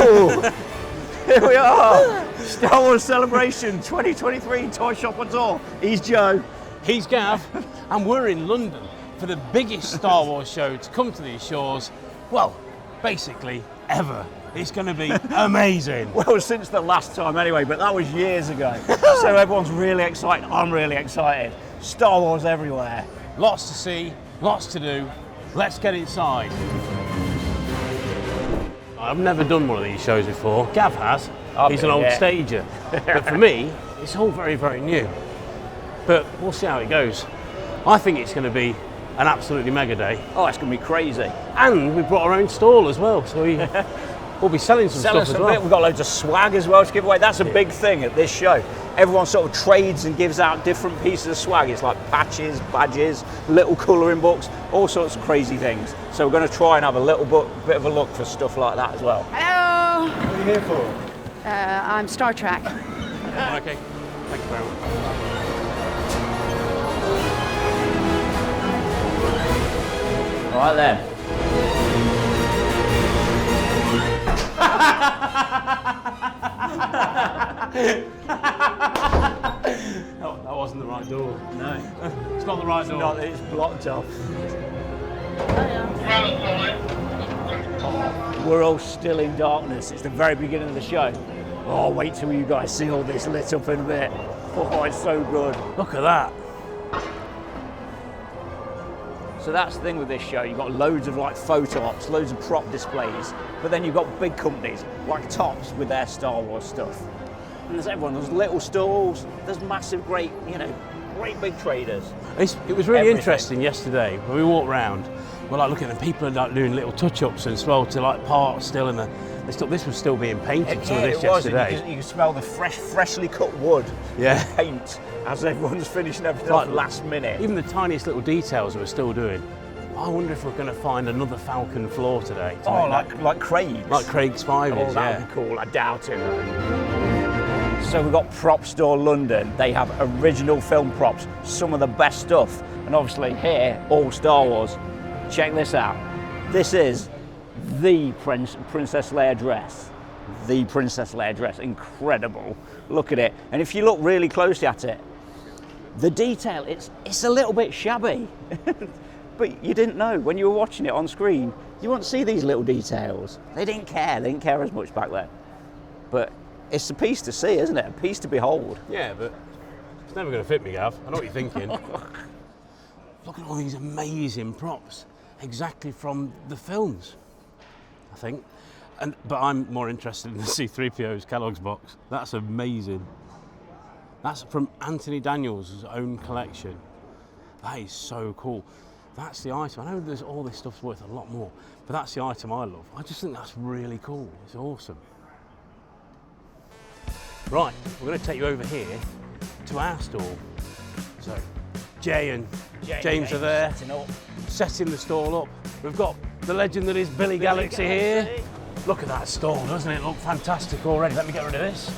Hello! Here we are! Star Wars Celebration 2023 Toyshop on tour. He's Joe. He's Gav, and we're in London for the biggest Star Wars show to come to these shores, well, basically ever. It's going to be amazing. Well, since the last time anyway, but that was years ago. So everyone's really excited. I'm really excited. Star Wars everywhere. Lots to see, lots to do. Let's get inside. I've never done one of these shows before. Gav has. He's an old stager. But for me, it's all very, very new. But we'll see how it goes. I think it's going to be an absolutely mega day. Oh, it's going to be crazy. And we brought our own stall as well, so we'll be selling some stuff as well. We've got loads of swag as well to give away. That's a big thing at this show. Everyone sort of trades and gives out different pieces of swag. It's like patches, badges, little colouring books, all sorts of crazy things. So we're going to try and have a little bit of a look for stuff like that as well. Hello! What are you here for? I'm Star Trek. Okay, thank you very much. All right then. That wasn't the right door. No. It's not the right door. No, it's blocked off. We're all still in darkness. It's the very beginning of the show. Oh, wait till you guys see all this lit up in a bit. Oh, it's so good. Look at that. So that's the thing with this show. You've got loads of like photo ops, loads of prop displays, but then you've got big companies like Topps with their Star Wars stuff. And there's everyone, there's little stalls, there's massive, great big traders. It was really interesting yesterday when we walked around. We're like looking at the people like doing little touch-ups as well to like parts still, and this was still being painted. Some of this yesterday. You can smell the freshly cut wood, yeah, and paint as everyone's finishing everything off last minute. Even the tiniest little details that we're still doing. I wonder if we're going to find another Falcon floor today. Oh, like Craig's. Like Craig's Spivey's, oh, that'd be cool. I doubt it. So we've got Prop Store London. They have original film props, some of the best stuff, and obviously here, all Star Wars. Check this out. This is the Princess Leia dress. The Princess Leia dress. Incredible. Look at it. And if you look really closely at it, the detail, it's a little bit shabby. But you didn't know when you were watching it on screen, you wouldn't see these little details. They didn't care as much back then. But it's a piece to see, isn't it? A piece to behold. Yeah, but it's never going to fit me, Gav. I know what you're thinking. Look at all these amazing props. Exactly from the films, I think. But I'm more interested in the C-3PO's Kellogg's box. That's amazing. That's from Anthony Daniels' own collection. That is so cool. That's the item. I know there's all this stuff's worth a lot more, but that's the item I love. I just think that's really cool. It's awesome. Right, we're going to take you over here to our stall. So, Jay and James are there, setting the stall up. We've got the legend that is Billy Galaxy here. Look at that stall, doesn't it look fantastic already? Let me get rid of this.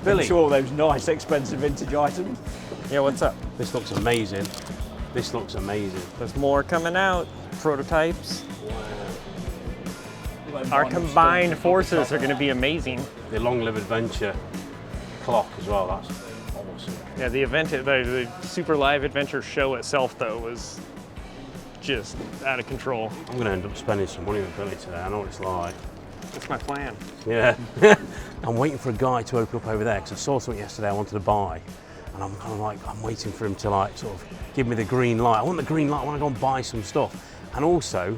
Billy. I'm sure all those nice, expensive vintage items. Yeah, what's up? This looks amazing. This looks amazing. There's more coming out, prototypes. Wow. Our combined forces are going to be amazing. The Long Live Adventure clock as well, that's awesome. Yeah, the Super Live Adventure show itself, though, was just out of control. I'm going to end up spending some money with Billy today. I know what it's like. That's my plan. Yeah. I'm waiting for a guy to open up over there because I saw something yesterday I wanted to buy. And I'm kind of like, I'm waiting for him to like sort of give me the green light. I want the green light. I want to go and buy some stuff. And also,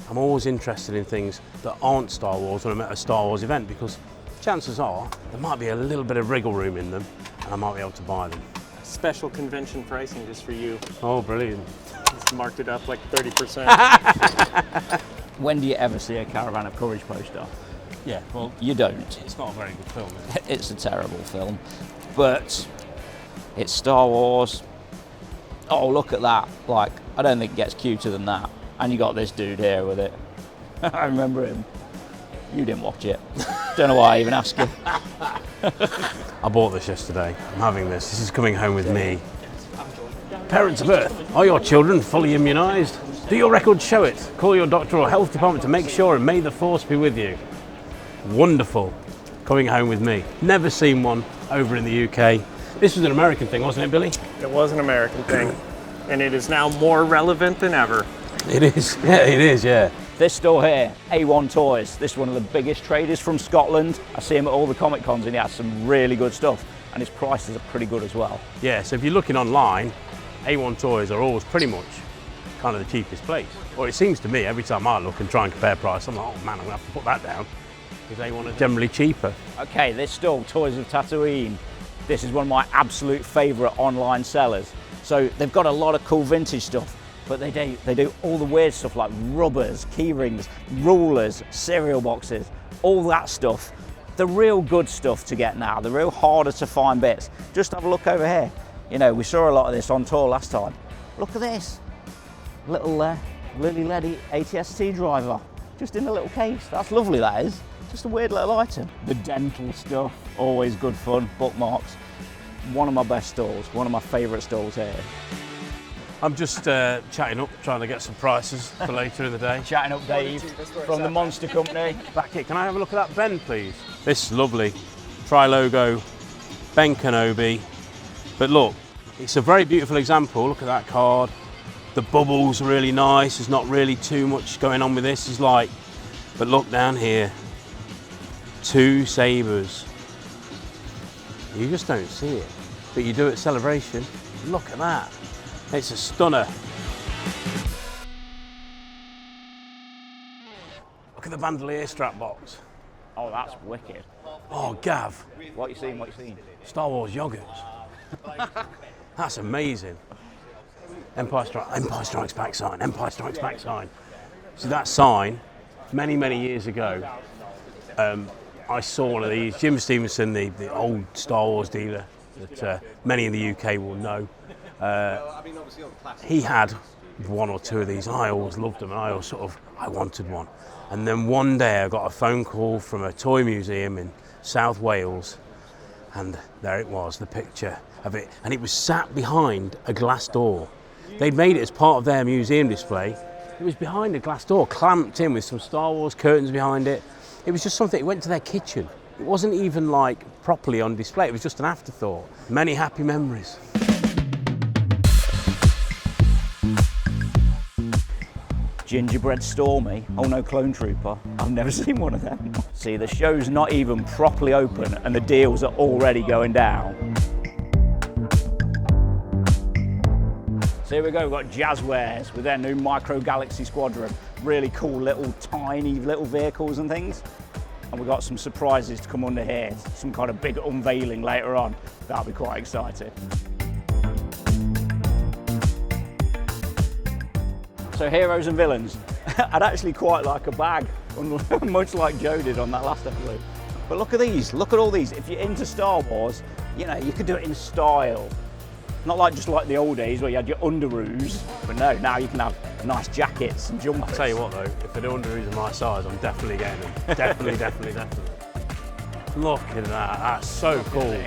I'm always interested in things that aren't Star Wars when I'm at a Star Wars event, because chances are there might be a little bit of wriggle room in them and I might be able to buy them. Special convention pricing just for you. Oh, brilliant. Just marked it up like 30%. When do you ever see a Caravan of Courage poster? Yeah, well, you don't. It's not a very good film, is it? It's a terrible film, but it's Star Wars. Oh, look at that. Like, I don't think it gets cuter than that. And you got this dude here with it. I remember him. You didn't watch it. Don't know why I even asked you. I bought this yesterday. I'm having this. This is coming home with me. Parents of Earth, are your children fully immunised? Do your records show it? Call your doctor or health department to make sure, and may the force be with you. Wonderful. Coming home with me. Never seen one over in the UK. This was an American thing, wasn't it, Billy? It was an American thing, and it is now more relevant than ever. It is. Yeah, it is, yeah. This store here, A1 Toys, this is one of the biggest traders from Scotland. I see him at all the Comic Cons and he has some really good stuff, and his prices are pretty good as well. Yeah, so if you're looking online, A1 Toys are always pretty much kind of the cheapest place. Or it seems to me, every time I look and try and compare price, I'm like, oh man, I'm gonna have to put that down, because A1 are generally cheaper. Okay, this store, Toys of Tatooine, this is one of my absolute favourite online sellers. So they've got a lot of cool vintage stuff, but they do all the weird stuff like rubbers, key rings, rulers, cereal boxes, all that stuff. The real good stuff to get now, the real harder to find bits. Just have a look over here. You know, we saw a lot of this on tour last time. Look at this. Little Lily Leddy ATST driver, just in a little case. That's lovely, that is. Just a weird little item. The dental stuff, always good fun. Bookmarks. One of my best stores, one of my favourite stores here. I'm just chatting up, trying to get some prices for later in the day. Chatting up Dave from the Monster Company. Back here, can I have a look at that Ben, please? This is lovely. Tri-logo, Ben Kenobi. But look, it's a very beautiful example. Look at that card. The bubbles are really nice. There's not really too much going on with this. It's like, but look down here. 2 sabers. You just don't see it, but you do at Celebration. Look at that. It's a stunner. Look at the bandolier strap box. Oh, that's wicked. Oh, Gav. What you seen, what you seen? Star Wars yogurts. That's amazing. Empire Strikes Back sign, Empire Strikes Back sign. See that sign, many, many years ago, I saw one of these. Jim Stevenson, the old Star Wars dealer that many in the UK will know, he had 1 or 2 of these, and I always loved them, and I wanted one. And then one day I got a phone call from a toy museum in South Wales, and there it was, the picture of it, and it was sat behind a glass door. They'd made it as part of their museum display. It was behind a glass door, clamped in with some Star Wars curtains behind it. It was just something, it went to their kitchen. It wasn't even like properly on display, it was just an afterthought. Many happy memories. Gingerbread Stormy. Oh no, Clone Trooper. I've never seen one of them. See, the show's not even properly open and the deals are already going down. So here we go, we've got Jazzwares with their new Micro Galaxy Squadron. Really cool little tiny little vehicles and things. And we've got some surprises to come under here. Some kind of big unveiling later on. That'll be quite exciting. So heroes and villains. I'd actually quite like a bag, much like Joe did on that last episode. But look at these, look at all these. If you're into Star Wars, you know, you could do it in style. Not like just like the old days where you had your underoos, but no, now you can have nice jackets and jumpers. I'll tell you what though, if the underoos are my size, I'm definitely getting them. Definitely. Look at that, that's so cool.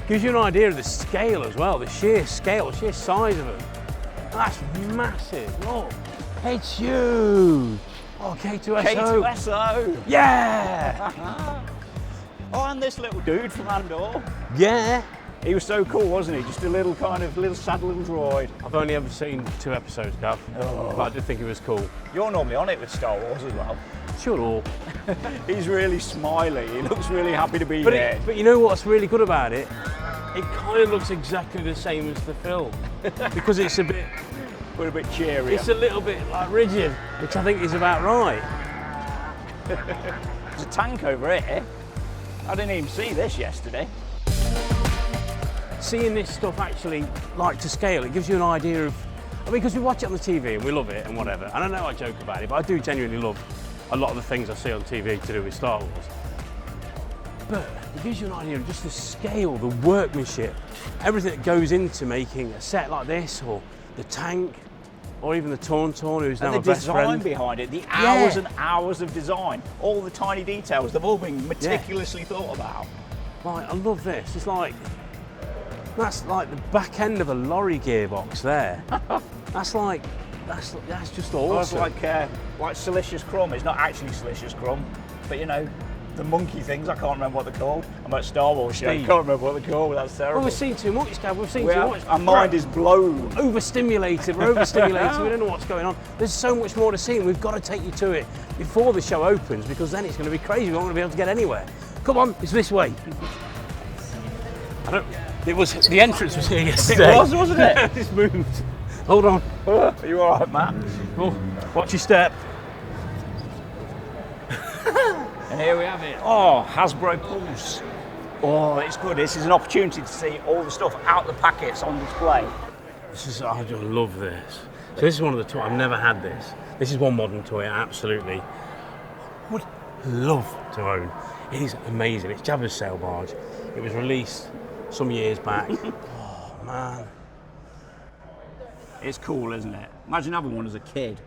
Gives you an idea of the scale as well, the sheer scale, the sheer size of them. That's massive, look, it's huge. Oh, K2SO. K2SO. Yeah! Oh, and this little dude from Andor. Yeah. He was so cool, wasn't he? Just a little kind of sad little droid. I've only ever seen 2 episodes, Gav, but I did think he was cool. You're normally on it with Star Wars as well. Sure. He's really smiley. He looks really happy to be here. But you know what's really good about it? It kind of looks exactly the same as the film because it's a bit cheery. It's a little bit like rigid, which I think is about right. There's a tank over here. I didn't even see this yesterday. Seeing this stuff actually like to scale, it gives you an idea of, I mean, because we watch it on the TV and we love it and whatever, and I know I joke about it, but I do genuinely love a lot of the things I see on TV to do with Star Wars. But it gives you an idea of just the scale, the workmanship, everything that goes into making a set like this, or the tank, or even the Tauntaun, who's now a best friend. And the design behind it, the hours and hours of design, all the tiny details, they've all been meticulously thought about. Right, I love this. It's like, that's like the back end of a lorry gearbox there. That's like That's just Oh, it's awesome. like Silicious Crumb. It's not actually Silicious Crumb, but you know, the monkey things, I can't remember what they're called. I'm at Star Wars show, I Steve. can't remember what they're called, that's terrible. Well, we've seen too much, Gav. We've seen too much. Our mind is blown. Overstimulated. We're overstimulated. We don't know what's going on. There's so much more to see, and we've got to take you to it before the show opens, because then it's going to be crazy. We won't be able to get anywhere. Come on, it's this way. The entrance was here yesterday. It was, wasn't it? It's moved. Hold on. Are you all right, Matt? Oh, watch your step. And here we have it. Oh, Hasbro Pulse. Oh, it's good. This is an opportunity to see all the stuff out the packets on display. I just love this. So this is one of the toys. I've never had this. This is one modern toy I absolutely would love to own. It is amazing. It's Jabba's sail barge. It was released some years back. Oh man, It's cool, isn't it? Imagine having one as a kid.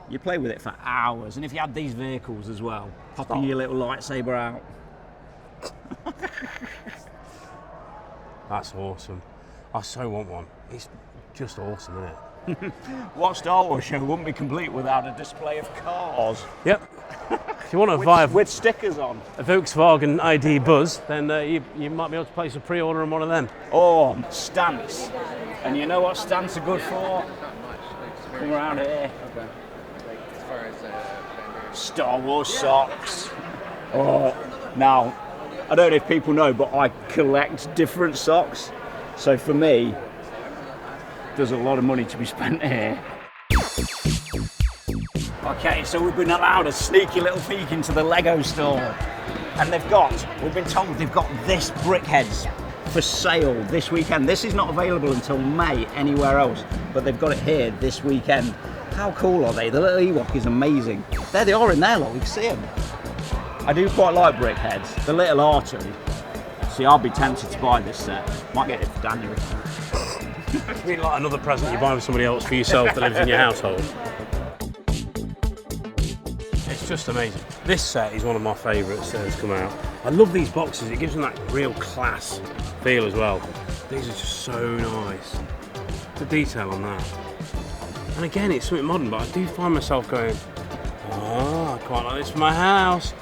You play with it for hours, and if you had these vehicles as well, popping your little lightsaber out. that's awesome. I so want one. It's just awesome, isn't it? What Star Wars show wouldn't be complete without a display of cars Yep. If you want to buy with stickers on? a Volkswagen ID Buzz, then you might be able to place a pre-order on one of them. Or stance. And you know what stance are good for? Come around here. Star Wars socks. Oh, now, I don't know if people know, but I collect different socks. So for me, there's a lot of money to be spent here. Okay, so we've been allowed a sneaky little peek into the Lego store. And we've been told they've got this Brickheads for sale this weekend. This is not available until May anywhere else, but they've got it here this weekend. How cool are they? The little Ewok is amazing. There they are in there, look, you can see them. I do quite like Brickheads. The little R2. See, I'll be tempted to buy this set. Might get it for Daniel. It's really like another present you buy for somebody else for yourself that lives in your household. It's just amazing. This set is one of my favourites that has come out. I love these boxes. It gives them that real class feel as well. These are just so nice. The detail on that. And again, it's something modern, but I do find myself going, oh, I quite like this for my house.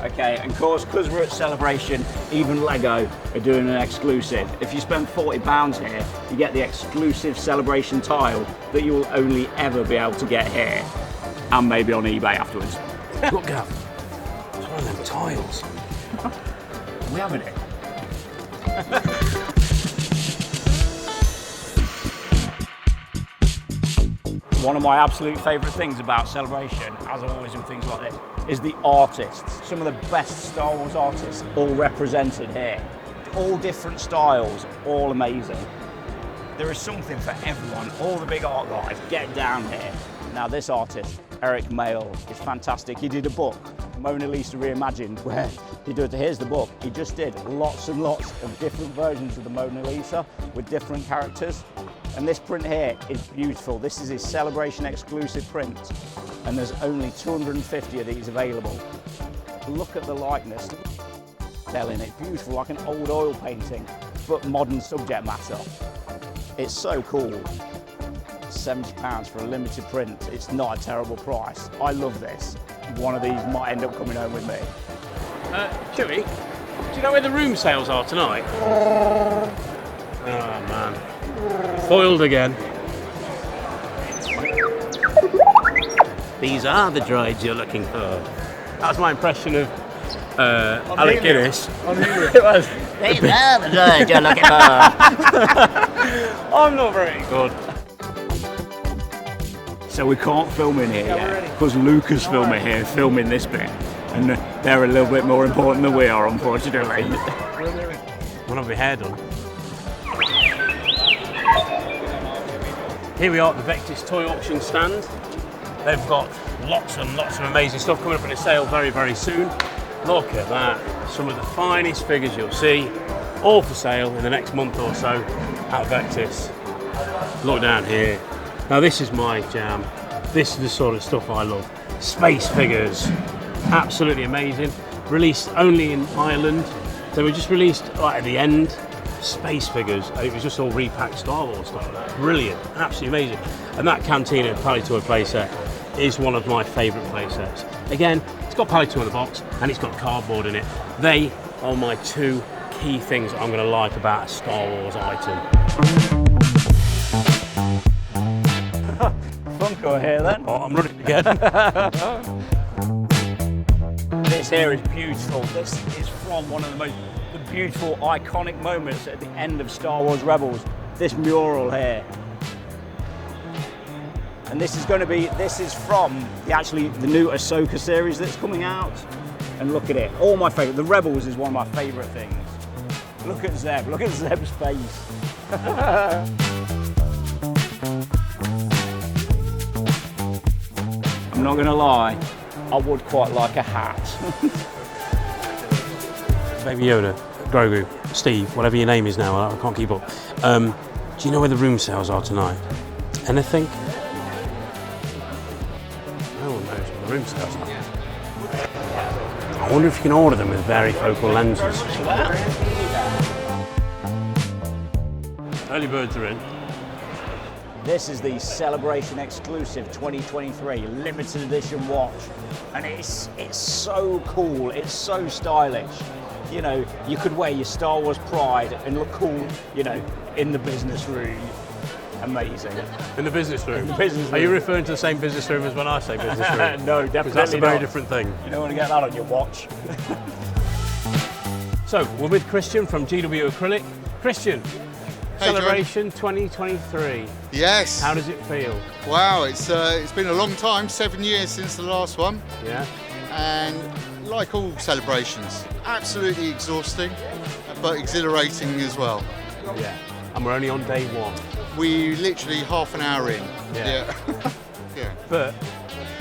Okay, and of course, because we're at Celebration, even LEGO are doing an exclusive. If you spend £40 here, you get the exclusive Celebration tile that you will only ever be able to get here, and maybe on eBay afterwards. Look, Gav, it's one of them tiles. We having it. One of my absolute favourite things about Celebration, as always with things like this, is the artists. Some of the best Star Wars artists all represented here. All different styles, all amazing. There is something for everyone. All the big art guys, get down here. Now this artist, Eric Mayle, is fantastic. He did a book, Mona Lisa Reimagined, where here's the book. He just did lots and lots of different versions of the Mona Lisa with different characters. And this print here is beautiful. This is his Celebration exclusive print. And there's only 250 of these available. Look at the likeness. Telling it, beautiful, like an old oil painting, but modern subject matter. It's so cool. £70 for a limited print. It's not a terrible price. I love this. One of these might end up coming home with me. Chewy, do you know where the room sales are tonight? Oh man. Foiled again. These are the droids you're looking for. That was my impression of Alec Guinness. It was. These are the droids you're looking for. I'm not very good. So we can't film in here yet because Lucasfilm are here filming this bit, and they're a little bit more important than we are, unfortunately. When I've my hair done. Here we are at the Vectis toy auction stand. They've got lots and lots of amazing stuff coming up in a sale very, very soon. Look at that. Some of the finest figures you'll see, all for sale in the next month or so at Vectis. Look down here. Now this is my jam. This is the sort of stuff I love. Space figures, absolutely amazing. Released only in Ireland. They were just released right at the end. space figures, and it was just all repacked Star Wars stuff. Brilliant, absolutely amazing. And that Cantina Palitoy playset is one of my favourite playsets. Again, it's got Palitoy in the box and it's got cardboard in it. They are my two key things that I'm going to like about a Star Wars item. Funko here then. Oh, I'm running again. This here is beautiful. This is from one of the beautiful, iconic moments at the end of Star Wars Rebels. This mural here. And this is from the new Ahsoka series that's coming out. And look at it, all my favourite. The Rebels is one of my favourite things. Look at Zeb, look at Zeb's face. I'm not gonna lie, I would quite like a hat. Baby Yoda, Grogu, Steve, whatever your name is now, I can't keep up. Do you know where the room sales are tonight? Anything? No one knows where the room sales are. I wonder if you can order them with varifocal lenses. Early birds are in. This is the Celebration exclusive 2023 limited edition watch, and it's so cool, it's so stylish. You know, you could wear your Star Wars pride and look cool, you know, in the business room. Amazing. In the business room? In the business room. Are you referring to the same business room as when I say business room? No, definitely because that's a very not. different thing. You don't want to get that on your watch. So, we're with Christian from GW Acrylic. Christian, Hey, Celebration 2023. Yes. How does it feel? Wow, it's been a long time, 7 years since the last one, Yeah? and like all celebrations, absolutely exhausting, but exhilarating as well. Yeah. And we're only on day one. We literally half an hour in. Yeah. Yeah. But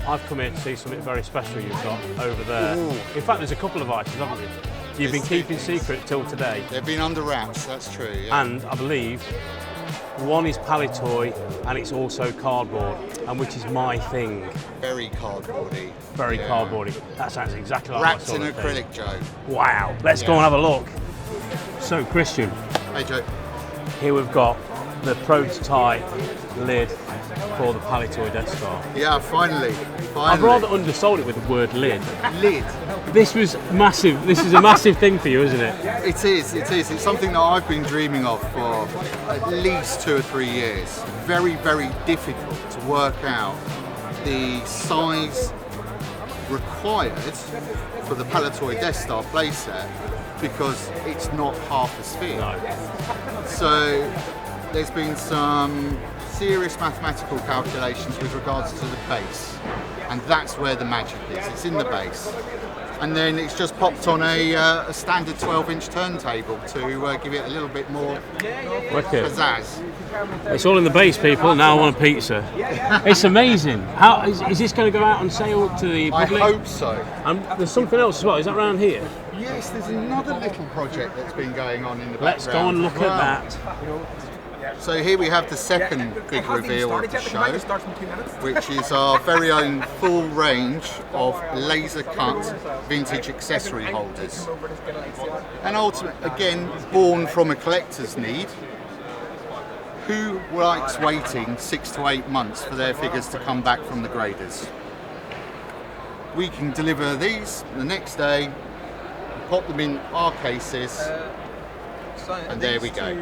I've come here to see something very special you've got over there. Ooh. In fact, there's a couple of items, haven't you? You've been keeping secret till today. They've been under wraps, that's true. Yeah. And I believe one is Palitoy and it's also cardboard, and which is my thing. Very cardboardy. Very Yeah. cardboardy. That sounds exactly like Wrapped my in sort of thing. acrylic, Joe. Wow, let's go and have a look. So Christian, Hey, Joe. here we've got the prototype lid for the Palitoy Death Star. Yeah, finally. I've rather undersold it with the word lid. Lid. This was massive. This is a massive thing for you, isn't it? It is. It's something that I've been dreaming of for at least 2 or 3 years. Very, very difficult to work out the size required for the Palitoy Death Star playset because it's not half a sphere. No. So there's been some serious mathematical calculations with regards to the base, and that's where the magic is. It's in the base. And then it's just popped on a standard 12-inch turntable to give it a little bit more Wicked. pizzazz. It's all in the base, people. Now I want a pizza. It's amazing. How is this going to go out on sale to the I public? hope so. There's something else as well. Is that around here? Yes, there's another little project that's been going on in the Let's go background and look as well. at that. So here we have the second big reveal of the show, which is our very own full range of laser cut vintage accessory holders. And ultimately, again, born from a collector's need. Who likes waiting 6 to 8 months for their figures to come back from the graders? We can deliver these the next day, pop them in our cases, and there we go.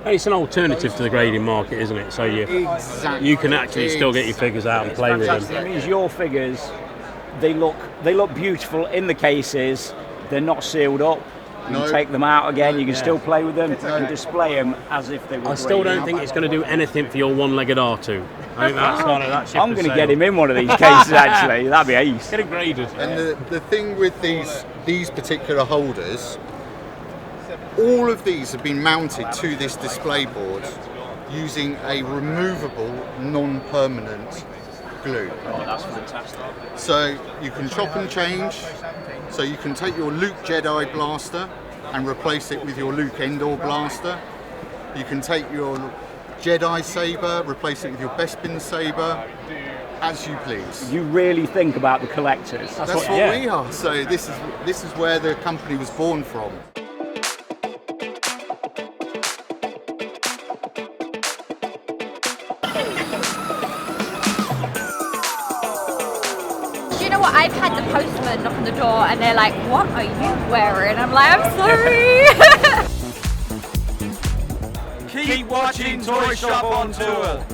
And it's an alternative to the grading market, isn't it? So Exactly. you can actually still get your figures out and play with It them. means your figures, they look beautiful in the cases. They're not sealed up. You No. can take them out again. You can Yeah. still play with them No. and display them as if they were. I still graded. don't think it's going to do anything for your one-legged R2. I think that's kind of that ship I'm has going to get sailed. him in one of these cases. Actually, that'd be ace. Get it graded. And the thing with these particular holders, all of these have been mounted to this display board using a removable, non-permanent glue. Oh, that's fantastic. So you can chop and change. So you can take your Luke Jedi blaster and replace it with your Luke Endor blaster. You can take your Jedi saber, replace it with your Bespin saber, as you please. You really think about the collectors. That's what yeah. we are. So this is where the company was born from. know what? I've had the postman knock on the door and they're like, "What are you wearing?" I'm like, "I'm sorry." Keep watching Toyshop on Tour.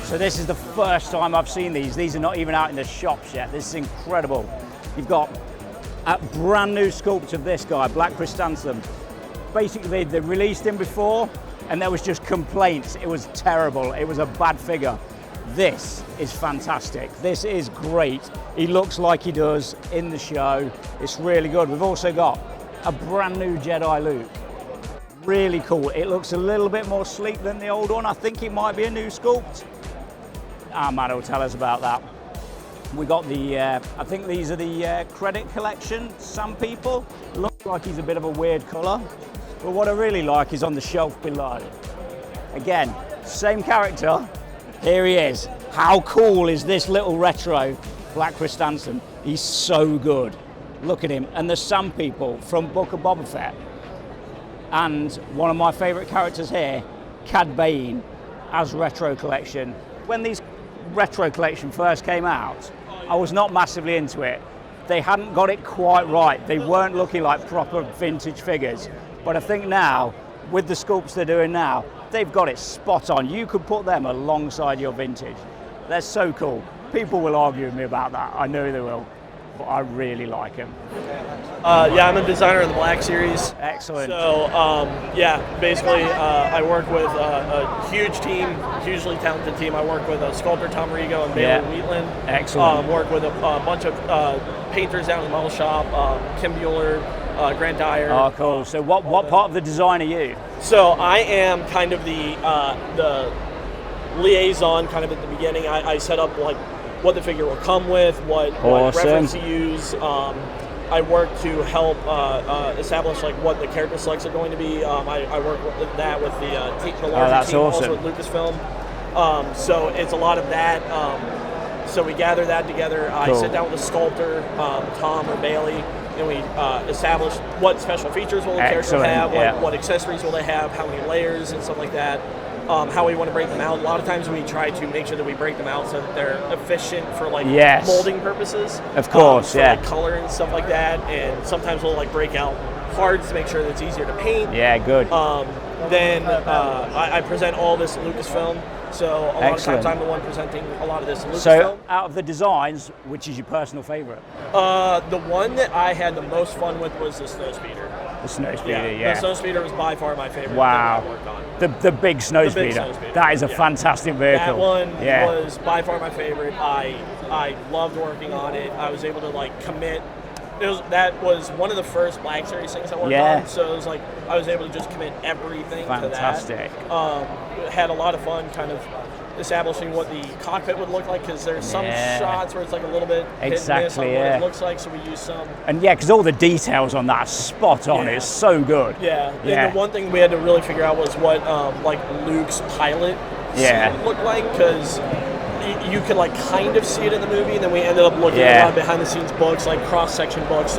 So this is the first time I've seen these. These are not even out in the shops yet. This is incredible. You've got a brand new sculpt of this guy, Black Chrysanthemum. Basically, they released him before and there was just complaints. It was terrible. It was a bad figure. This is fantastic. This is great. He looks like he does in the show. It's really good. We've also got a brand new Jedi Luke. Really cool. It looks a little bit more sleek than the old one. I think it might be a new sculpt. Our man will tell us about that. We got the, I think these are the credit collection. Some people look like he's a bit of a weird colour, but what I really like is on the shelf below. Again, same character. Here he is. How cool is this little retro Black Chrysanthemum? He's so good. Look at him. And the Sun People from Book of Boba Fett. And one of my favourite characters here, Cad Bane, as retro collection. When these retro collection first came out, I was not massively into it. They hadn't got it quite right. They weren't looking like proper vintage figures. But I think now, with the sculpts they're doing now, they've got it spot on. You could put them alongside your vintage. They're so cool. People will argue with me about that. I know they will. But I really like them. Yeah, I'm a designer of the Black Series. Excellent. So, yeah, basically, I work with a huge team, hugely talented team. I work with a sculptor, Tom Rigo, and Bailey Wheatland. Excellent. Work with a bunch of painters down in the model shop, Kim Bueller, Grant Dyer. Oh, cool. So what part of the design are you? So I am kind of the liaison kind of at the beginning. I set up like what the figure will come with, what reference to use. I work to help establish like what the character selects are going to be. I work with that with the larger team, awesome. also with Lucasfilm. So it's a lot of that. So we gather that together. I sit down with a sculptor, Tom or Bailey, and we establish what special features will the character have, what accessories will they have, how many layers and stuff like that. How we want to break them out. A lot of times we try to make sure that we break them out so that they're efficient for like molding purposes. Of course, like color and stuff like that. And sometimes we'll like break out parts to make sure that it's easier to paint. Yeah, good. Then I present all this in Lucasfilm. So a lot of times I'm the one presenting a lot of this in Lucasfilm. So out of the designs, which is your personal favorite? The one that I had the most fun with was the Snowspeeder. The Snowspeeder, yeah. The Snowspeeder was by far my favorite wow. thing I worked on. The big Snowspeeder. That is a fantastic vehicle. That one was by far my favorite. I loved working on it. I was able to like commit. That was one of the first Black Series things I worked on. So it was like I was able to just commit everything to that. Fantastic. Had a lot of fun kind of establishing what the cockpit would look like, because there's some shots where it's like a little bit hit and miss on what it looks like, so we use some. And because all the details on that are spot on. It's so good. And the one thing we had to really figure out was what like Luke's pilot suit looked like, because you could like kind of see it in the movie, and then we ended up looking at a lot of behind the scenes books, like cross-section books.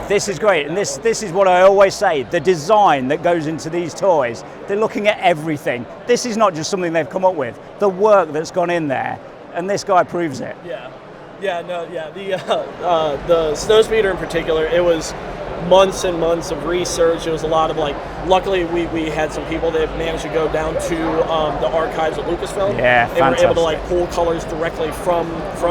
This is great, and this is what I always say, the design that goes into these toys, they're looking at everything. This is not just something they've come up with, the work that's gone in there, and this guy proves it. The Snowspeeder in particular, it was months and months of research. It was a lot of like, luckily we had some people that managed to go down to the archives at Lucasfilm and were able to like pull colors directly from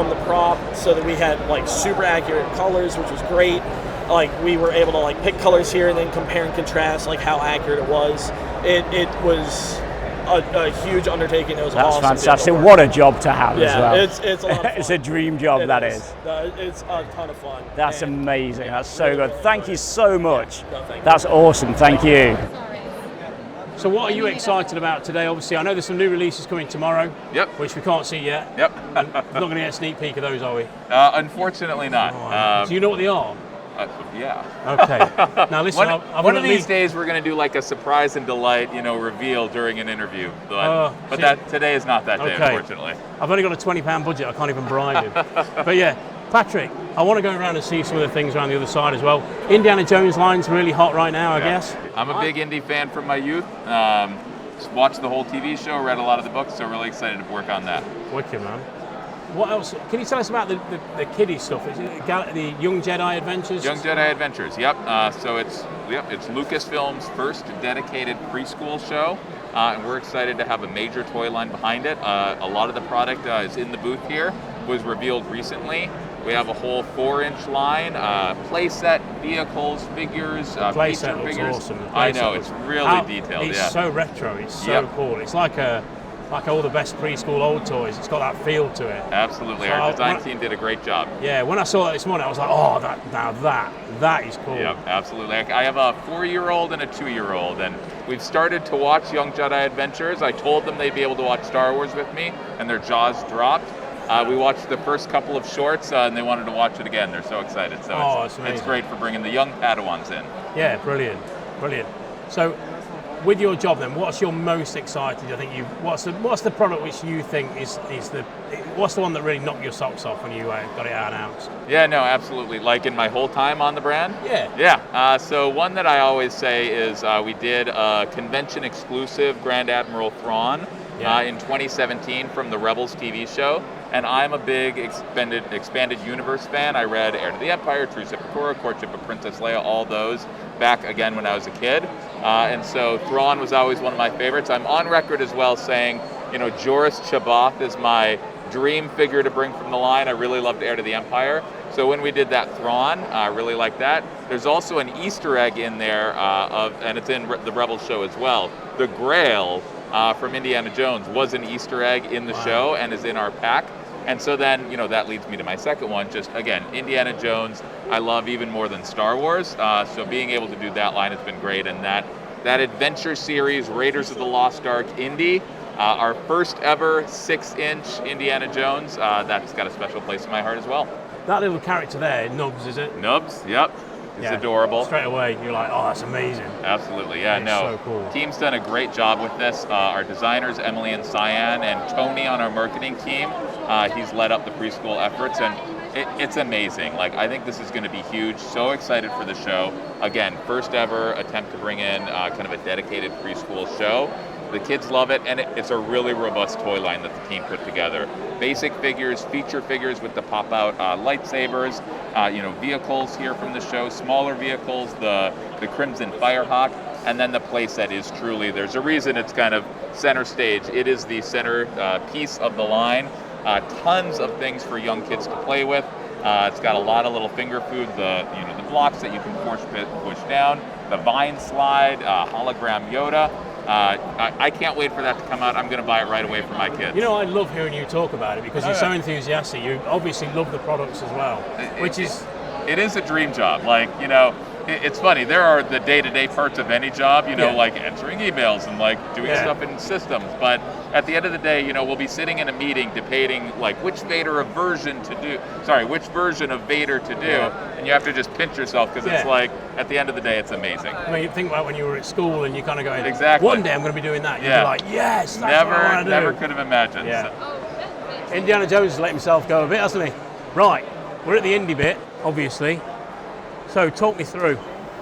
the prop, so that we had like super accurate colors, which was great. Like we were able to like pick colors here and then compare and contrast like how accurate it was. It was a huge undertaking. It was awesome. That's fantastic. What a job to have as well. It's a lot of fun. It's a dream job, that is. It's a ton of fun. That's amazing. That's so good. Thank you so much. That's awesome. Thank you. So what are you excited about today? Obviously, I know there's some new releases coming tomorrow. Yep. Which we can't see yet. Yep. We're not going to get a sneak peek of those, are we? Unfortunately not. Do you know what they are? Yeah. Okay. Now listen, one of these days we're going to do like a surprise and delight, reveal during an interview. But today is not that day, unfortunately. I've only got a £20 budget. I can't even bribe him. But yeah, Patrick, I want to go around and see some of the things around the other side as well. Indiana Jones line's really hot right now, I guess. I'm a big Indy fan from my youth. Watched the whole TV show, read a lot of the books, so really excited to work on that. Wicked, man. What else? Can you tell us about the kiddie stuff? Is it the Young Jedi Adventures? Young Jedi Adventures, yep. So it's Lucasfilm's first dedicated preschool show, and we're excited to have a major toy line behind it. A lot of the product is in the booth here, was revealed recently. We have a whole 4-inch line, playset, vehicles, figures, feature figures. Awesome. I know, it's really detailed. It's so retro. It's so cool. It's like all the best preschool old toys. It's got that feel to it. Absolutely. So our design team did a great job. Yeah, when I saw that this morning, I was like, oh, that is cool. Yeah, absolutely. I have a 4-year-old and a 2-year-old, and we've started to watch Young Jedi Adventures. I told them they'd be able to watch Star Wars with me, and their jaws dropped. We watched the first couple of shorts, and they wanted to watch it again. They're so excited. So it's great for bringing the young Padawans in. Yeah, brilliant. So, with your job then, what's your most excited? I think what's the product which you think what's the one that really knocked your socks off when you got it announced? Yeah, no, absolutely. Like in my whole time on the brand? Yeah. Yeah. So one that I always say is we did a convention exclusive Grand Admiral Thrawn in 2017 from the Rebels TV show. And I'm a big expanded universe fan. I read Heir to the Empire, Truce at Bakura, Courtship of Princess Leia, all those back again when I was a kid. And so Thrawn was always one of my favorites. I'm on record as well saying, Joruus C'baoth is my dream figure to bring from the line. I really loved Heir to the Empire. So when we did that Thrawn, I really liked that. There's also an Easter egg in there, and it's in the Rebels show as well. The Grail from Indiana Jones was an Easter egg in the show and is in our pack. And so then, that leads me to my second one. Just, again, Indiana Jones, I love even more than Star Wars. So being able to do that line has been great. And that adventure series, Raiders of the Lost Ark Indy, our first ever 6-inch Indiana Jones, that's got a special place in my heart as well. That little character there, Nubs, is it? Nubs, yep. It's adorable. Straight away, you're like, oh, that's amazing. Absolutely, yeah, So cool. Team's done a great job with this. Our designers, Emily and Cyan, and Tony on our marketing team, he's led up the preschool efforts, and it's amazing. Like, I think this is going to be huge. So excited for the show. Again, first ever attempt to bring in kind of a dedicated preschool show. The kids love it, and it's a really robust toy line that the team put together. Basic figures, feature figures with the pop-out lightsabers, vehicles here from the show, smaller vehicles, the Crimson Firehawk, and then the playset is truly, there's a reason it's kind of center stage. It is the center piece of the line. Tons of things for young kids to play with. It's got a lot of little finger food, the blocks that you can push down, the vine slide, hologram Yoda. I can't wait for that to come out. I'm going to buy it right away for my kids. I love hearing you talk about it because you're so enthusiastic. You obviously love the products as well, It is a dream job. Like, it's funny. There are the day-to-day parts of any job, like answering emails and like doing stuff in systems. But at the end of the day, we'll be sitting in a meeting debating like which version of Vader to do, and you have to just pinch yourself because it's like at the end of the day, it's amazing. I mean, you think about when you were at school and you kind of go, exactly. One day I'm going to be doing that. You'd be like, yes, that's what I want to do. Never could have imagined. Yeah. So. Indiana Jones has let himself go a bit, hasn't he? Right, we're at the indie bit, obviously. So talk me through.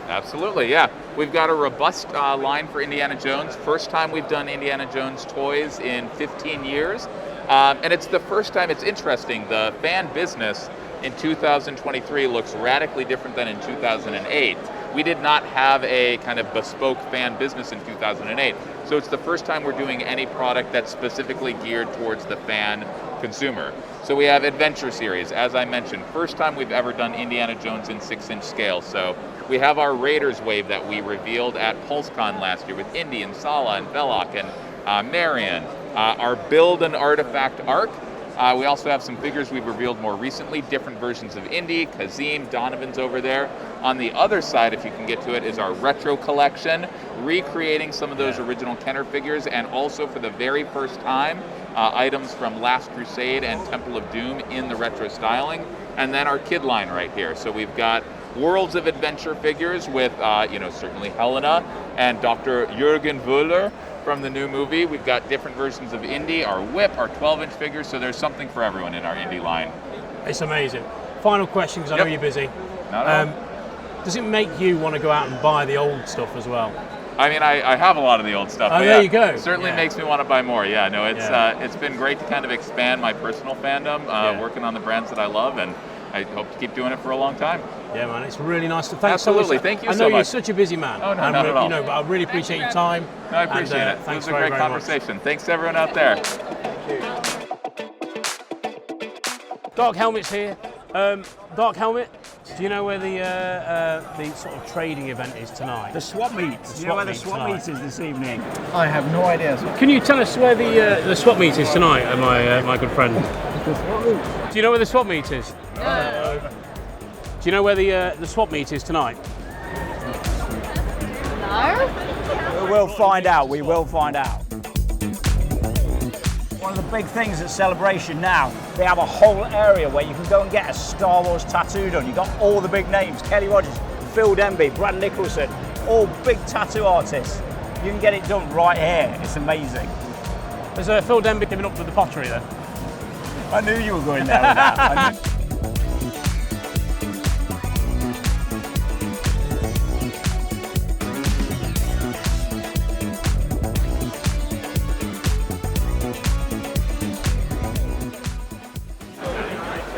Absolutely, yeah. We've got a robust line for Indiana Jones. First time we've done Indiana Jones toys in 15 years. And it's the first time. It's interesting. The fan business in 2023 looks radically different than in 2008. We did not have a kind of bespoke fan business in 2008. So it's the first time we're doing any product that's specifically geared towards the fan consumer. So we have Adventure Series, as I mentioned, first time we've ever done Indiana Jones in 6-inch scale. So we have our Raiders wave that we revealed at PulseCon last year with Indy and Sala and Belloc and Marion. Our Build an Artifact arc. We also have some figures we've revealed more recently, different versions of Indy, Kazim, Donovan's over there. On the other side, if you can get to it, is our retro collection, recreating some of those original Kenner figures, and also for the very first time, items from Last Crusade and Temple of Doom in the retro styling. And then our kid line right here. So we've got Worlds of Adventure figures with, certainly Helena and Dr. Jürgen Wöhler from the new movie. We've got different versions of Indy, our Whip, our 12-inch figures, so there's something for everyone in our Indy line. It's amazing. Final question, because I know you're busy. Not at all. Does it make you want to go out and buy the old stuff as well? I mean, I have a lot of the old stuff. Oh, there you go. Certainly makes me want to buy more. Yeah, no, it's been great to kind of expand my personal fandom, working on the brands that I love, and I hope to keep doing it for a long time. Yeah, man, it's really nice to thank Absolutely, so much. thank you I so know much. you're such a busy man. Oh, no, not at all. But I really appreciate your time. No, I appreciate it. Thanks It was a great conversation. Thanks to everyone out there. Dark Helmet's here. Dark Helmet, do you know where the sort of trading event is tonight? The swap meet. Do you know where the swap meet is this evening? I have no idea. Can you tell us where the swap meet is tonight, my good friend? Do you know where the swap meet is? No. Do you know where the swap meet is tonight? No? We will find out. We will find out. One of the big things at Celebration now, they have a whole area where you can go and get a Star Wars tattoo done. You've got all the big names, Kelly Rogers, Phil Denby, Brad Nicholson, all big tattoo artists. You can get it done right here. It's amazing. There's Phil Denby giving up to the pottery there. I knew you were going there with that.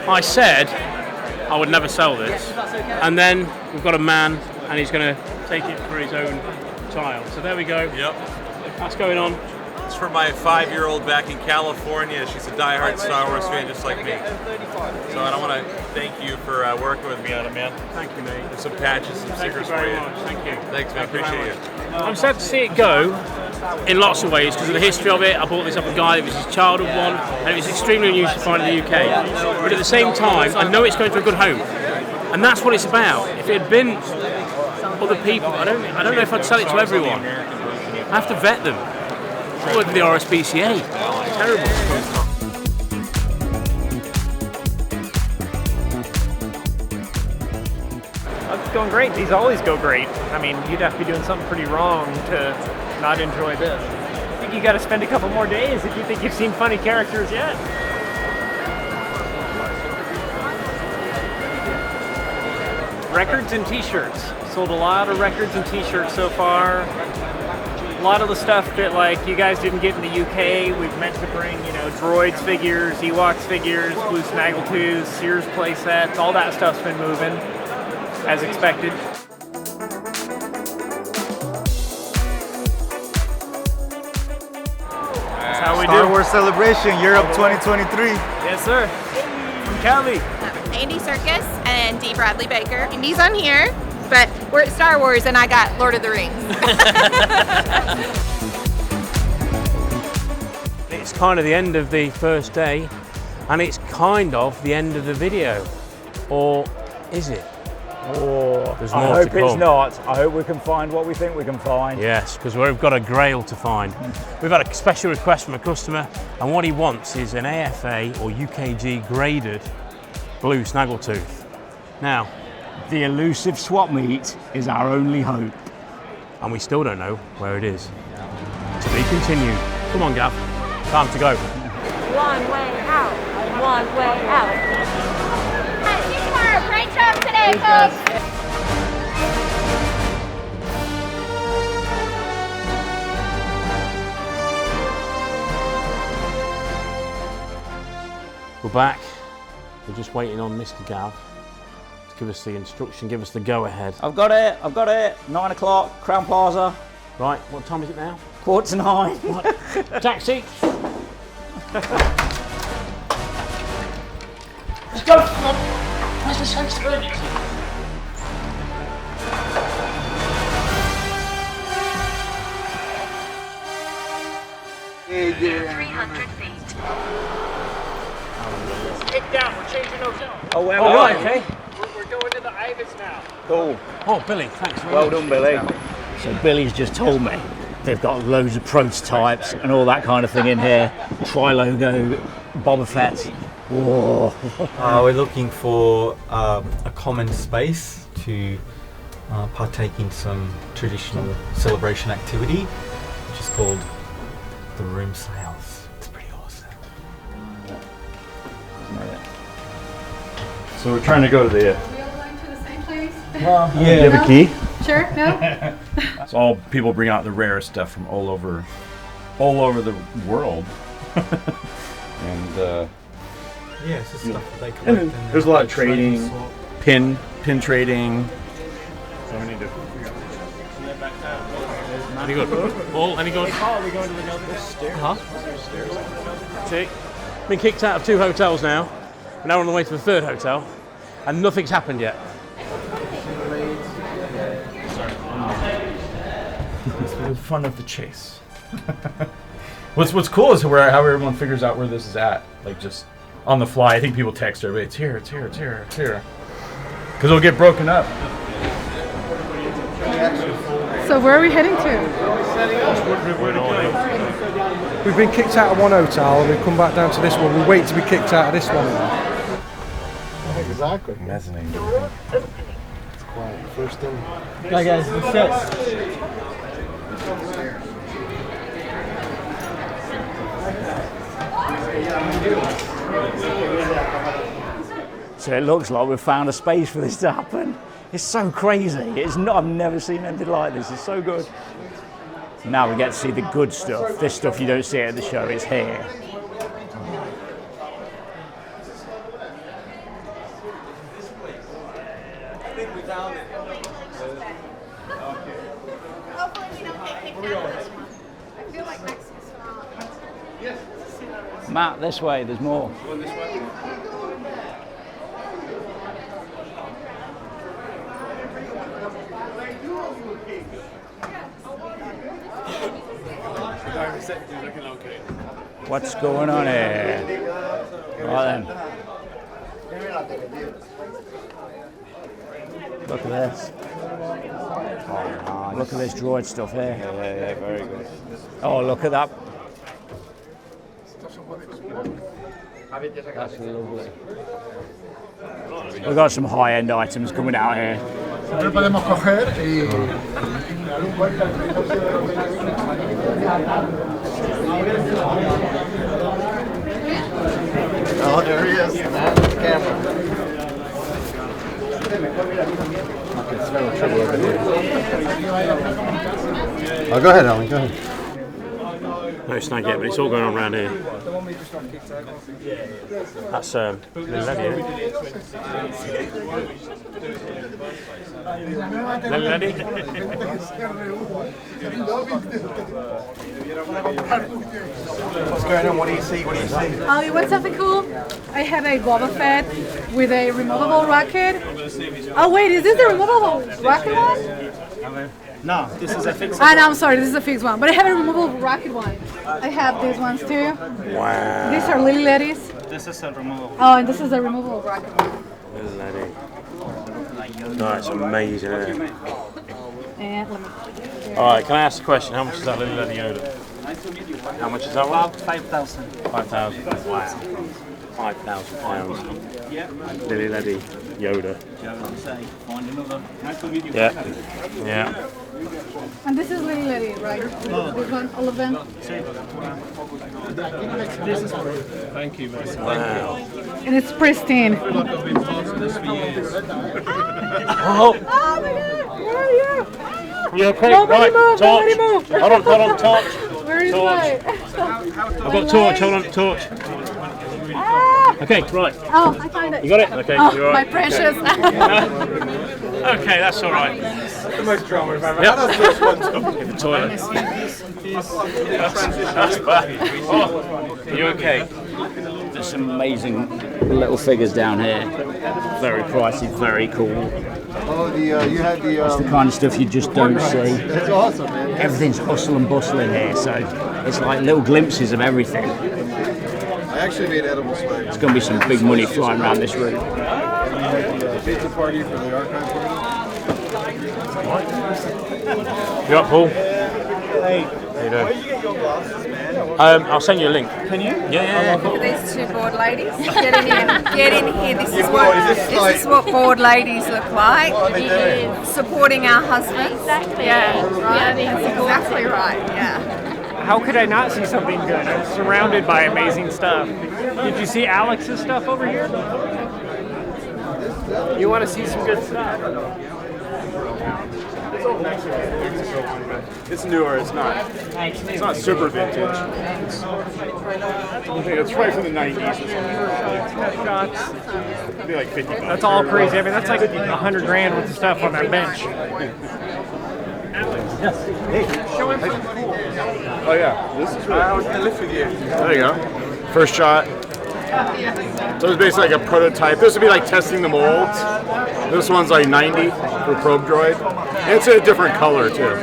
I said I would never sell this, and then we've got a man, and he's going to take it for his own child. So there we go. Yep. That's going on. It's for my 5-year-old back in California. She's a diehard Star Wars fan just like me. So I want to thank you for working with me on it, man. Thank you, mate. There's some patches, some stickers for you. Thank you. Thanks, man. Appreciate it. I'm sad to see it go in lots of ways because of the history of it. I bought this off a guy that was his childhood one, and it was extremely unusual to find in the UK. But at the same time, I know it's going to a good home, and that's what it's about. If it had been other people, I don't know if I'd sell it to everyone. I have to vet them. I work with the RSPCA. Terrible. It's going great. These always go great. I mean, you'd have to be doing something pretty wrong to not enjoy this. I think you got to spend a couple more days if you think you've seen funny characters yet. Records and t-shirts. Sold a lot of records and t-shirts so far. A lot of the stuff that like you guys didn't get in the UK, we've meant to bring, droids figures, Ewoks figures, Blue Snaggletooths, Sears play sets, all that stuff's been moving, as expected. That's how we do. Star Wars Celebration, Europe 2023. Yes, sir. From Cali. Andy Serkis and D. Bradley Baker. Andy's on here, but we're at Star Wars and I got Lord of the Rings. It's kind of the end of the first day, and it's kind of the end of the video. Or is it? Oh, There's I more hope to it's come. not. I hope we can find what we think we can find. Yes, because we've got a grail to find. We've had a special request from a customer, and what he wants is an AFA or UKG graded Blue Snaggletooth. Now, the elusive swap meet is our only hope. And we still don't know where it is. To be continued. Come on, Gav. Time to go. One way out. One way out. See you tomorrow. Great job today, folks. We're back. We're just waiting on Mr. Gav to give us the instruction, give us the go-ahead. I've got it. 9 o'clock, Crown Plaza. Right, what time is it now? 8:45. Taxi. Let's go. Where's the sensibility? Kick down. We're changing those out. Oh, where All we right, are? okay. We're going to the Ibis now. Cool. Oh, Billy, thanks very Well much. done, Billy. So Billy's just told me they've got loads of prototypes and all that kind of thing in here. Tri-logo, Boba Fett. Whoa. We're looking for a common space to partake in some traditional celebration activity, which is called the room sales. It's pretty awesome. So we're trying to go to the. Are we all going to the same place? Yeah. Do you have a key? Sure. No. So all people bring out the rarest stuff from all over the world. And yeah, it's just stuff that they collect. and there's a lot of trading, pin trading. So we need to figure out. Any good? Paul, any good? Paul, are we going to the stairs? Huh? See, been kicked out of 2 hotels now. We're now on the way to the 3rd hotel, and nothing's happened yet. It's the fun of the chase. What's cool is how everyone figures out where this is at, like just on the fly. I think people text everybody, it's here, it's here, it's here, it's here, because it'll get broken up. So where are we heading to? We've been kicked out of one hotel and we've come back down to this one. We wait to be kicked out of this one. Exactly. Mezzanine. It's quiet. First in. Hi guys, let's set. So it looks like we've found a space for this to happen. It's so crazy. It's not. I've never seen anything like this. It's so good. Now we get to see the good stuff. This stuff you don't see at the show is here. Matt, this way. There's more. What's going on here? Right then. Look at this. Look at this droid stuff here. Yeah, very good. Oh, look at that. That's lovely. We've got some high-end items coming out here. Podemos coger y... Oh, there he is. That's the camera. It's no trouble over here. Oh, go ahead, Alan. Go ahead. No snag yet, but it's all going on around here. That's Lady. What's going on? What do you see? What do you see? Oh, you want something cool? I have a Boba Fett with a removable rocket. Oh wait, is this the removable rocket one? No, this is a fixed. Ah, no, I'm sorry, this is a fixed one. But I have a removable rocket one. I have these ones too. Wow. These are Lily Ladies. This is a removable. Oh, and this is a removable rocket one. Lady. No, it's amazing, isn't it? And let me. Alright, can I ask a question? How much is that Lily Lady Yoda? How much is that one? About 5,000. 5,000. Wow. £5,000. Lily Lady Yoda. Yeah. Yeah. And this is Lily Lady, right? This one, all of them. Thank you, mate. Wow. And it's pristine. Oh! Oh my God! Where are you? You okay? Nobody Right, move! torch. Nobody move! Hold on, torch. Where is Torch. I've got torch, hold on, torch. Okay, right. Oh, I find it. You got it? Okay, Oh, you're all right. my precious. Okay, that's all right. The most drama we've ever Yep. had. In the toilet. That's bad. Oh, are you okay? There's some amazing little figures down here. Very pricey, very cool. Oh, you had the... It's the kind of stuff you just don't see. That's awesome, man. Everything's hustle and bustle in here, so it's like little glimpses of everything. I actually made edible swag. There's going to be some big money flying around this room. Pizza party for the archive party. You up, Paul? Hey. How you doing? Where did you get your glasses, man? I'll send you a link. Can you? Yeah. Look at these two bored ladies. Get in here. Get in here. This is what bored ladies look like. Supporting our husbands. Exactly. Yeah. Right. Yeah, That's exactly right. Yeah. How could I not see something good? I'm surrounded by amazing stuff. Did you see Alex's stuff over here? You want to see some good stuff? It's newer. It's not super vintage. It's right from the 90s or something. Shots. It'd be like 50 bucks. That's all crazy. I mean, that's like $100 grand worth of stuff on that bench. Show him something cool. Oh yeah, this is really cool. To live with you. There you go. First shot. So it's basically like a prototype. This would be like testing the molds. This one's like 90 for Probe Droid. And it's a different color too.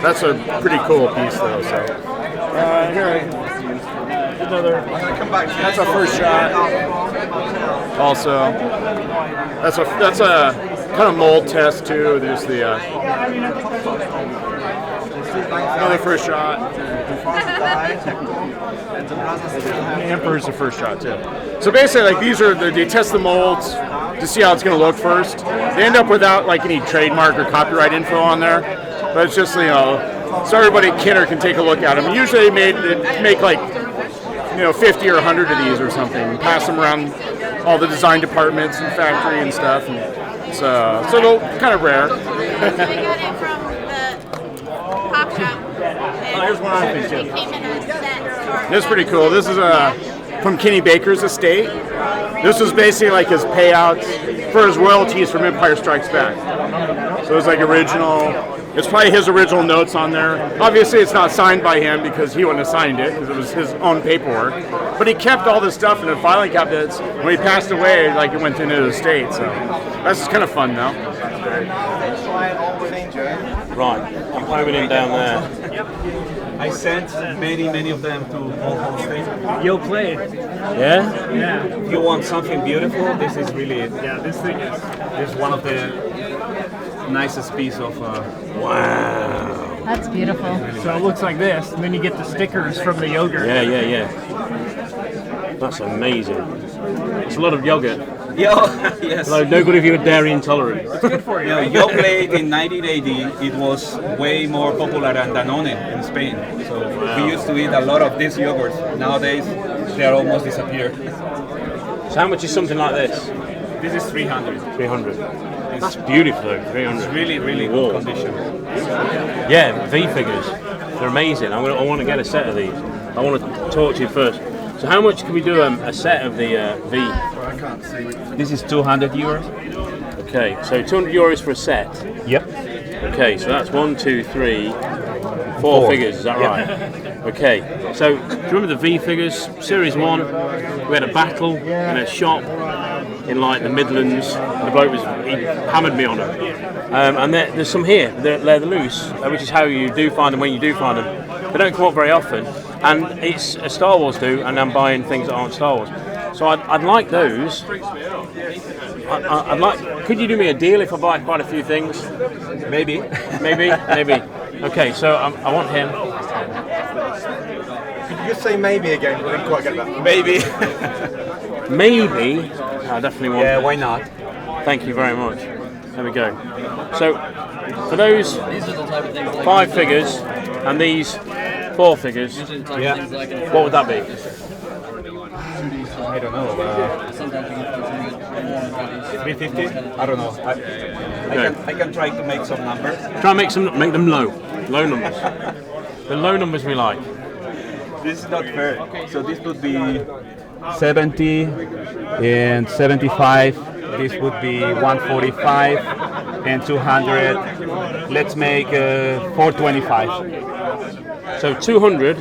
That's a pretty cool piece though. So here, another. That's a first shot. Also, that's a kind of mold test too. There's the another first shot. The Emperor's the first shot too. So basically, like these are they test the molds to see how it's going to look first. They end up without like any trademark or copyright info on there, but it's just so everybody Kidder can take a look at them. Usually they make like 50 or 100 of these or something, and pass them around all the design departments and factory and stuff. And it's so they're kind of rare. We got it from the pop shop. Here's one I think too. Came in a set. This is pretty cool. This is from Kenny Baker's estate. This was basically like his payouts for his royalties from Empire Strikes Back. So it's like original. It's probably his original notes on there. Obviously, it's not signed by him because he wouldn't have signed it because it was his own paperwork. But he kept all this stuff in the filing cabinets. When he passed away, like it went into his estate. So that's kind of fun now. Right, I'm homing in down there. I sent many of them to all hosting. You'll play. Yeah? Yeah. If you want something beautiful, this is really it. Yeah, this thing is. This is one of the nicest piece of. Wow. That's beautiful. So it looks like this, and then you get the stickers from the yogurt. Yeah. That's amazing. It's a lot of yogurt. Yes. Like, no good if you're dairy intolerant. It's good for you. Yoplait in 1980, it was way more popular than Danone in Spain. So we used to eat a lot of these yogurts. Nowadays, they are almost disappeared. So how much is something like this? This is 300. 300. That's beautiful though, 300. It's really good condition. Yeah, V figures. They're amazing. I want to get a set of these. I want to talk to you first. So how much can we do a set of the V? This is 200 euros. Okay, so 200 euros for a set. Yep. Okay, so that's 1, 2, 3, 4 figures. Is that right? Okay. So do you remember the V figures? Series 1. We had a battle in a shop in like the Midlands. The bloke he hammered me on them. And there's some here. They're loose, which is how you do find them when you do find them. They don't come up very often. And it's a Star Wars do, and I'm buying things that aren't Star Wars. So I'd like those. I'd like. Could you do me a deal if I buy quite a few things? Maybe. Maybe. Okay, so I want him. Could you just say maybe again? I didn't quite get that. Maybe. Maybe. I definitely want. Yeah, why not? Thank you very much. There we go. So for those 5 figures and these 4 figures, what would that be? I don't know. 350? I don't know. I can try to make some numbers. Try and make them low numbers. The low numbers we like. This is not fair. So this would be 70 and 75. This would be 145 and 200. Let's make 425. So 200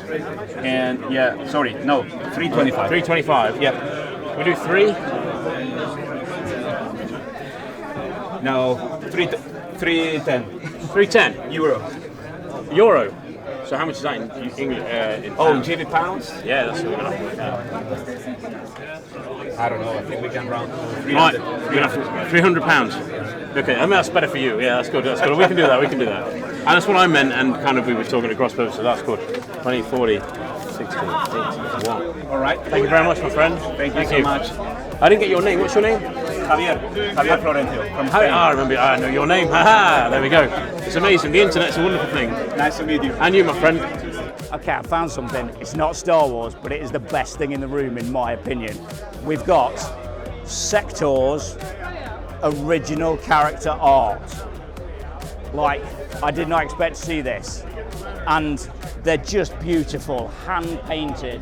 and 325. 325. Yeah. We do 3. No, 310. 310 Euro. So how much is that in English? In GBP pounds? Yeah, that's what we're gonna I don't know. I think we can round to 300. Right, we're gonna have £300. Okay, I mean that's better for you. Yeah, that's good. We can do that. And that's what I meant. And kind of we were talking at cross purposes. So that's good. 20, 40, 60. Wow. All right. Thank you very much, my friend. Thank you so much. I didn't get your name. What's your name? Javier Florencio from Spain. I remember. I know your name. Haha. There we go. It's amazing. The internet's a wonderful thing. Nice to meet you. And you, my friend. Okay, I found something. It's not Star Wars, but it is the best thing in the room, in my opinion. We've got Sector's original character art. Like, I did not expect to see this. And they're just beautiful, hand painted.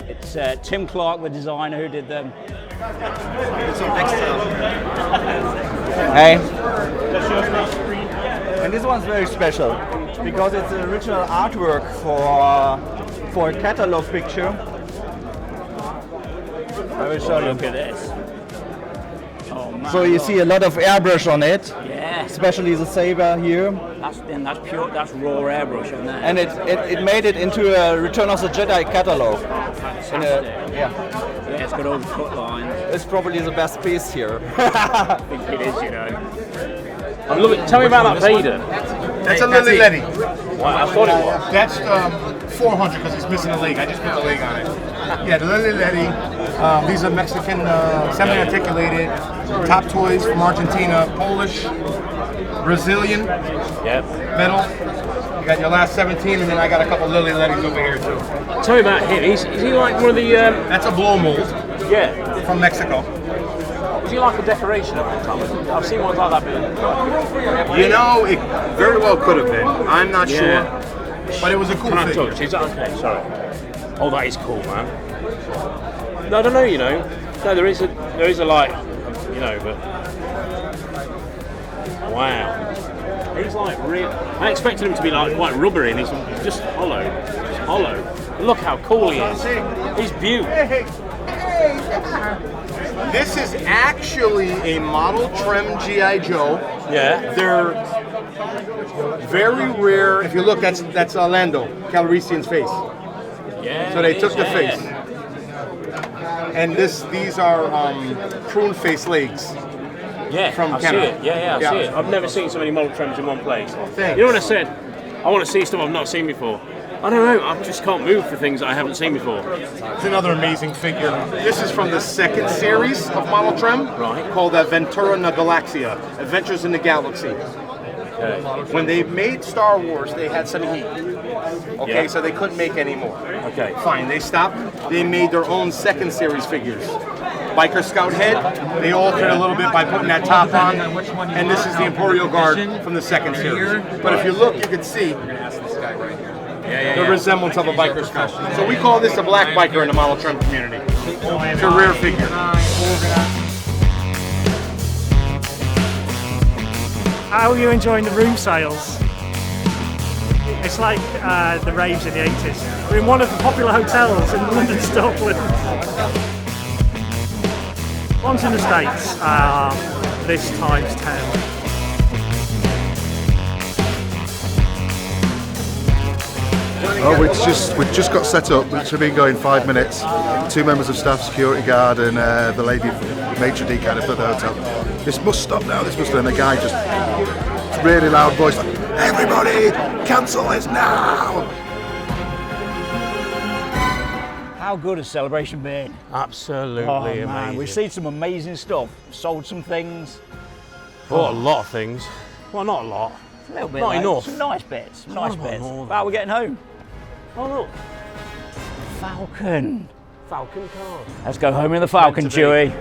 It's Tim Clark, the designer, who did them. Hey. And this one's very special because it's the original artwork for a catalog picture. I will show you. Look at this. Oh, man. So you see a lot of airbrush on it. Yeah. Especially the saber here. That's pure. That's raw airbrush on there. And it made it into a Return of the Jedi catalog. Yeah, it's got all the cut lines. It's probably the best piece here. I think it is, you know. I love it. Tell me about that Vader. That's a Lily Letty. Wow, I thought it was. That's 400 because it's missing a leg. I just put the leg on it. Yeah, the Lily Letty. These are Mexican, semi-articulated, top toys from Argentina, Polish, Brazilian, metal. You got your last 17, and then I got a couple Lily Lettys over here too. Tell me about him. Is he like one of the... That's a blow mold. Yeah. From Mexico. Is he like a decoration of the time? I've seen ones like that before. You know, it very well could have been. I'm not sure. But it was a cool Can I figure. touch? Is that okay? Sorry. Oh, that is cool, man. No, I don't know, you know. No, there is a light, you know, but... Wow. He's like real. I expected him to be like quite rubbery, and he's just hollow. Just hollow. Look how cool he is. He's beautiful. This is actually a model trim G.I. Joe. Yeah. They're very rare. If you look, that's Lando Calrissian's face. Yeah. So they took the face. And these are prune face legs. Yeah, from I see Canada. it. Yeah, I see it. I've never seen so many model trims in one place. Thanks. You know what I said? I want to see stuff I've not seen before. I don't know, I just can't move for things that I haven't seen before. It's another amazing figure. This is from the second series of model trim, called Aventura na Galaxia, Adventures in the Galaxy. Okay. When they made Star Wars, they had some heat. Okay, Yeah. so they couldn't make any more. Okay. Fine, they stopped. They made their own second series figures. Biker Scout head, they altered a little bit by putting that top on, and this is the Imperial Guard from the second series. But if you look, you can see the resemblance of a Biker Scout. So we call this a black biker in the model trim community. It's a rare figure. How are you enjoying the room sales? It's like the raves in the 80s. We're in one of the popular hotels in London, Stockland. Ones in the States are this times 10. Oh, we've just got set up. It's been going 5 minutes. 2 members of staff, security guard, and the lady maitre d' kind of for the hotel. This must stop now. This must. And the guy just really loud voice, like, "Everybody, cancel this now!" How good has Celebration been? Absolutely man. amazing. We've seen some amazing stuff. Sold some things. Bought a lot of things. Well, not a lot. A little bit. Not like, enough. Some nice bits. Some nice bits. more than How are we getting home? Oh look. Falcon. Falcon car. Let's go home in the Falcon, Meant to be. Chewie.